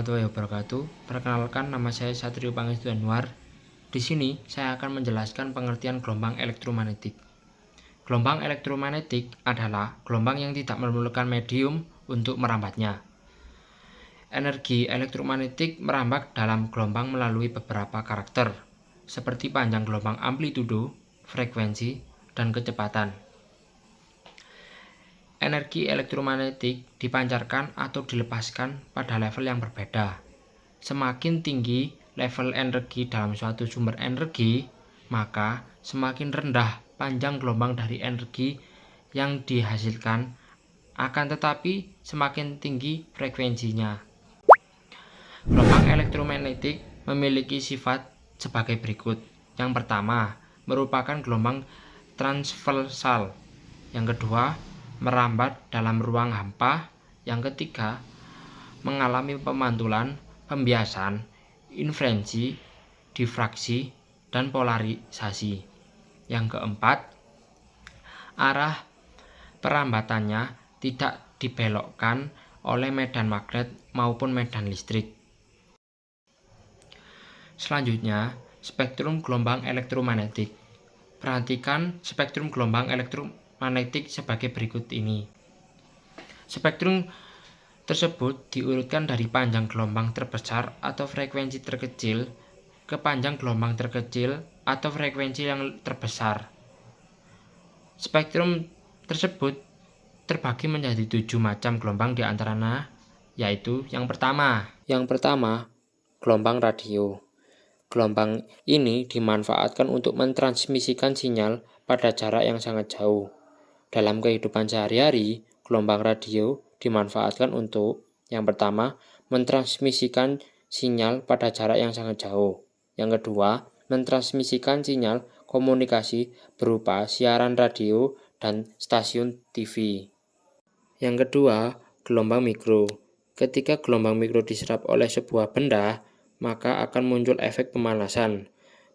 warahmatullahi wabarakatuh. Perkenalkan, nama saya Satrio Pangestu Anwar. Di sini saya akan menjelaskan pengertian gelombang elektromagnetik. Gelombang elektromagnetik adalah gelombang yang tidak memerlukan medium untuk merambatnya. Energi elektromagnetik merambat dalam gelombang melalui beberapa karakter, seperti panjang gelombang, amplitudo, frekuensi, dan kecepatan. Energi elektromagnetik dipancarkan atau dilepaskan pada level yang berbeda. Semakin tinggi level energi dalam suatu sumber energi, maka semakin rendah panjang gelombang dari energi yang dihasilkan, akan tetapi semakin tinggi frekuensinya. Gelombang elektromagnetik memiliki sifat sebagai berikut. Yang pertama, merupakan gelombang transversal. Yang kedua, merambat dalam ruang hampa. Yang ketiga, mengalami pemantulan, pembiasan, interferensi, difraksi, dan polarisasi. Yang keempat, arah perambatannya tidak dibelokkan oleh medan magnet maupun medan listrik. Selanjutnya, spektrum gelombang elektromagnetik. Perhatikan spektrum gelombang elektromagnetik sebagai berikut ini. Spektrum tersebut diurutkan dari panjang gelombang terbesar atau frekuensi terkecil ke panjang gelombang terkecil atau frekuensi yang terbesar. Spektrum tersebut terbagi menjadi 7 macam gelombang diantaranya, yaitu yang pertama, gelombang radio. Gelombang ini dimanfaatkan untuk mentransmisikan sinyal pada jarak yang sangat jauh. Dalam kehidupan sehari-hari, gelombang radio dimanfaatkan untuk yang pertama, mentransmisikan sinyal pada jarak yang sangat jauh. Yang kedua, mentransmisikan sinyal komunikasi berupa siaran radio dan stasiun TV. Yang kedua, gelombang mikro. Ketika gelombang mikro diserap oleh sebuah benda, maka akan muncul efek pemanasan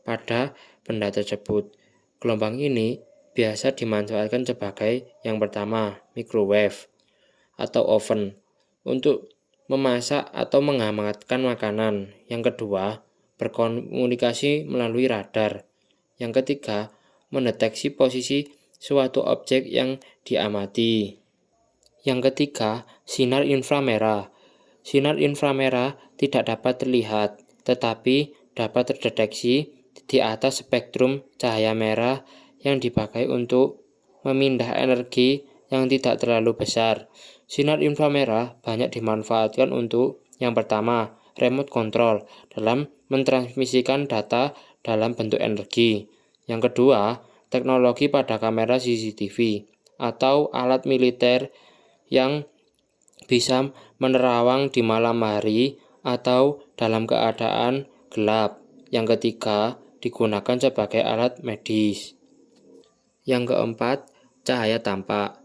pada benda tersebut. Gelombang ini biasa dimanfaatkan sebagai yang pertama, microwave atau oven untuk memasak atau menghangatkan makanan. Yang kedua, berkomunikasi melalui radar. Yang ketiga, mendeteksi posisi suatu objek yang diamati. Yang ketiga, sinar inframerah. Sinar inframerah tidak dapat terlihat, tetapi dapat terdeteksi di atas spektrum cahaya merah yang dipakai untuk memindah energi yang tidak terlalu besar. Sinar inframerah banyak dimanfaatkan untuk yang pertama, remote control dalam mentransmisikan data dalam bentuk energi. Yang kedua, teknologi pada kamera CCTV atau alat militer yang bisa menerawang di malam hari atau dalam keadaan gelap. Yang ketiga, digunakan sebagai alat medis. Yang keempat, cahaya tampak.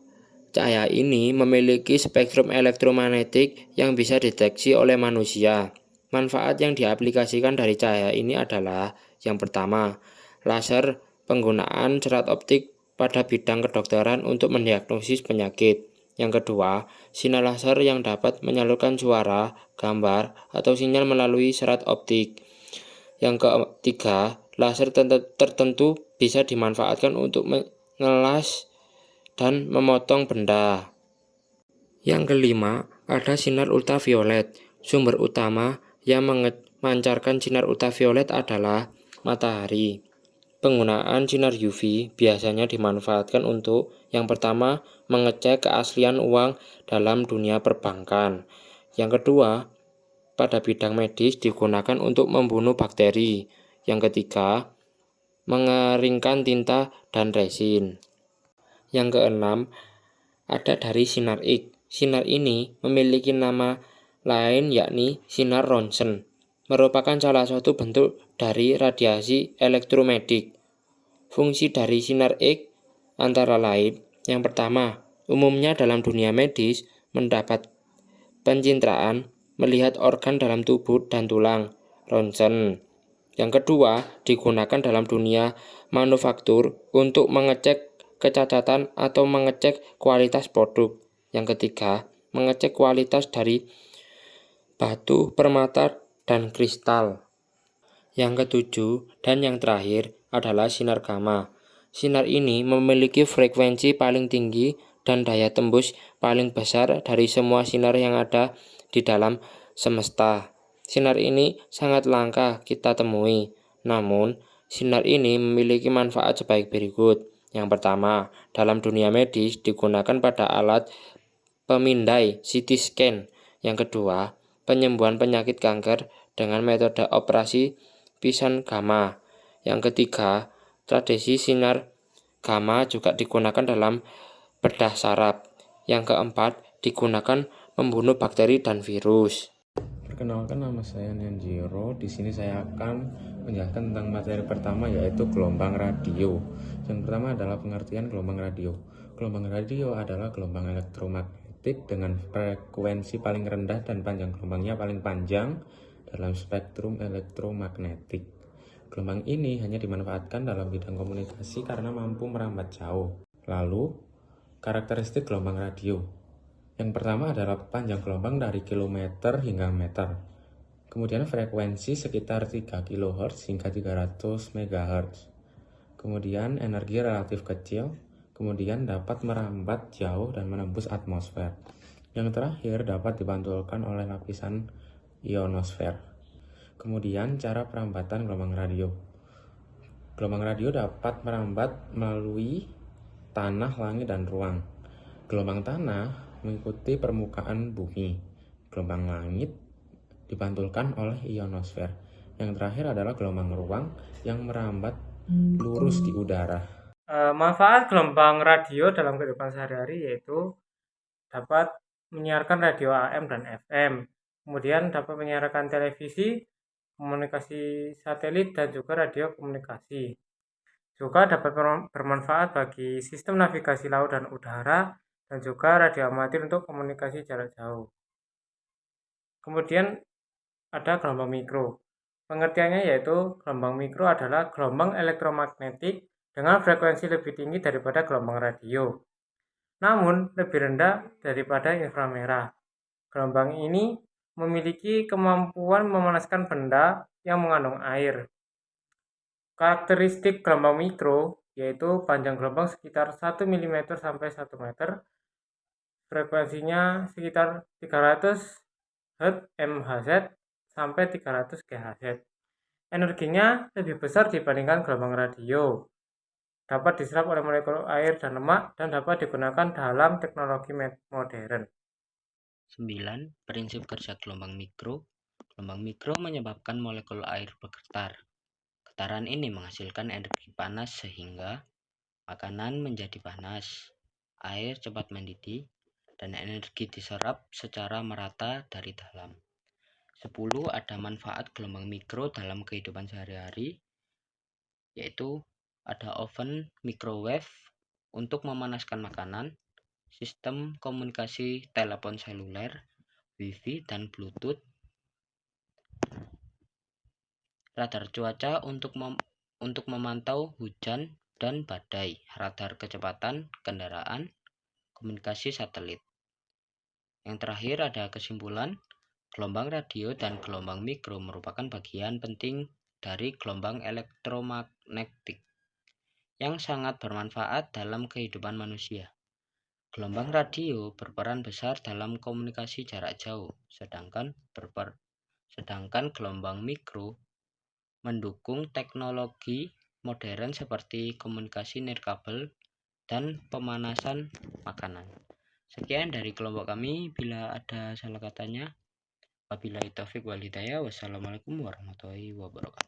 Cahaya ini memiliki spektrum elektromagnetik yang bisa dideteksi oleh manusia. Manfaat yang diaplikasikan dari cahaya ini adalah yang pertama, laser, penggunaan serat optik pada bidang kedokteran untuk mendiagnosis penyakit. Yang kedua, sinar laser yang dapat menyalurkan suara, gambar, atau sinyal melalui serat optik. Yang ketiga, laser tertentu bisa dimanfaatkan untuk mengelas dan memotong benda. Yang kelima, ada sinar ultraviolet. Sumber utama yang memancarkan sinar ultraviolet adalah matahari. Penggunaan sinar UV biasanya dimanfaatkan untuk yang pertama, mengecek keaslian uang dalam dunia perbankan. Yang kedua, pada bidang medis digunakan untuk membunuh bakteri. Yang ketiga, mengeringkan tinta dan resin. Yang keenam, ada dari sinar X. Sinar ini memiliki nama lain yakni sinar Roentgen, merupakan salah satu bentuk dari radiasi elektromagnetik. Fungsi dari sinar X antara lain, yang pertama, umumnya dalam dunia medis mendapat pencitraan melihat organ dalam tubuh dan tulang, Roentgen. Yang kedua, digunakan dalam dunia manufaktur untuk mengecek kecacatan atau mengecek kualitas produk. Yang ketiga, mengecek kualitas dari batu, permata, dan kristal. Yang ketujuh dan yang terakhir adalah sinar gamma. Sinar ini memiliki frekuensi paling tinggi dan daya tembus paling besar dari semua sinar yang ada di dalam semesta. Sinar ini sangat langka kita temui, namun sinar ini memiliki manfaat sebaik berikut. Yang pertama, dalam dunia medis digunakan pada alat pemindai CT scan. Yang kedua, penyembuhan penyakit kanker dengan metode operasi pisan gamma. Yang ketiga, tradisi sinar gamma juga digunakan dalam bedah saraf. Yang keempat, digunakan membunuh bakteri dan virus. Perkenalkan, nama saya Nenjiro. Di sini saya akan menjelaskan tentang materi pertama, yaitu gelombang radio. Yang pertama adalah pengertian gelombang radio. Gelombang radio adalah gelombang elektromagnetik dengan frekuensi paling rendah dan panjang gelombangnya paling panjang dalam spektrum elektromagnetik. Gelombang ini hanya dimanfaatkan dalam bidang komunikasi karena mampu merambat jauh. Lalu, karakteristik gelombang radio. Yang pertama adalah panjang gelombang dari kilometer hingga meter. Kemudian frekuensi sekitar 3 kHz hingga 300 MHz. Kemudian energi relatif kecil. Kemudian dapat merambat jauh dan menembus atmosfer. Yang terakhir dapat dipantulkan oleh lapisan ionosfer. Kemudian cara perambatan gelombang radio. Gelombang radio dapat merambat melalui tanah, langit, dan ruang. Gelombang tanah mengikuti permukaan bumi. Gelombang langit dipantulkan oleh ionosfer. Yang terakhir adalah gelombang ruang yang merambat lurus di udara. Manfaat gelombang radio dalam kehidupan sehari-hari yaitu dapat menyiarkan radio AM dan FM, kemudian dapat menyiarkan televisi, komunikasi satelit, dan juga radio komunikasi. Juga dapat bermanfaat bagi sistem navigasi laut dan udara, dan juga radio amatir untuk komunikasi jarak jauh. Kemudian ada gelombang mikro. Pengertiannya yaitu gelombang mikro adalah gelombang elektromagnetik dengan frekuensi lebih tinggi daripada gelombang radio, namun lebih rendah daripada inframerah. Gelombang ini memiliki kemampuan memanaskan benda yang mengandung air. Karakteristik gelombang mikro yaitu panjang gelombang sekitar 1 mm sampai 1 meter, frekuensinya sekitar 300 Hz sampai 300 GHz. Energinya lebih besar dibandingkan gelombang radio. Dapat diserap oleh molekul air dan lemak dan dapat digunakan dalam teknologi modern. 9. Prinsip kerja gelombang mikro. Gelombang mikro menyebabkan molekul air bergetar. Getaran ini menghasilkan energi panas sehingga makanan menjadi panas, air cepat mendidih, dan energi diserap secara merata dari dalam. 10. Ada manfaat gelombang mikro dalam kehidupan sehari-hari, yaitu ada oven microwave untuk memanaskan makanan, sistem komunikasi telepon seluler, Wi-Fi, dan Bluetooth, radar cuaca untuk memantau hujan dan badai, radar kecepatan kendaraan, komunikasi satelit. Yang terakhir ada kesimpulan, gelombang radio dan gelombang mikro merupakan bagian penting dari gelombang elektromagnetik yang sangat bermanfaat dalam kehidupan manusia. Gelombang radio berperan besar dalam komunikasi jarak jauh, sedangkan gelombang mikro mendukung teknologi modern seperti komunikasi nirkabel dan pemanasan makanan. Sekian dari kelompok kami. Bila ada salah katanya, wabillahi taufik wal hidayah. Wassalamualaikum warahmatullahi wabarakatuh.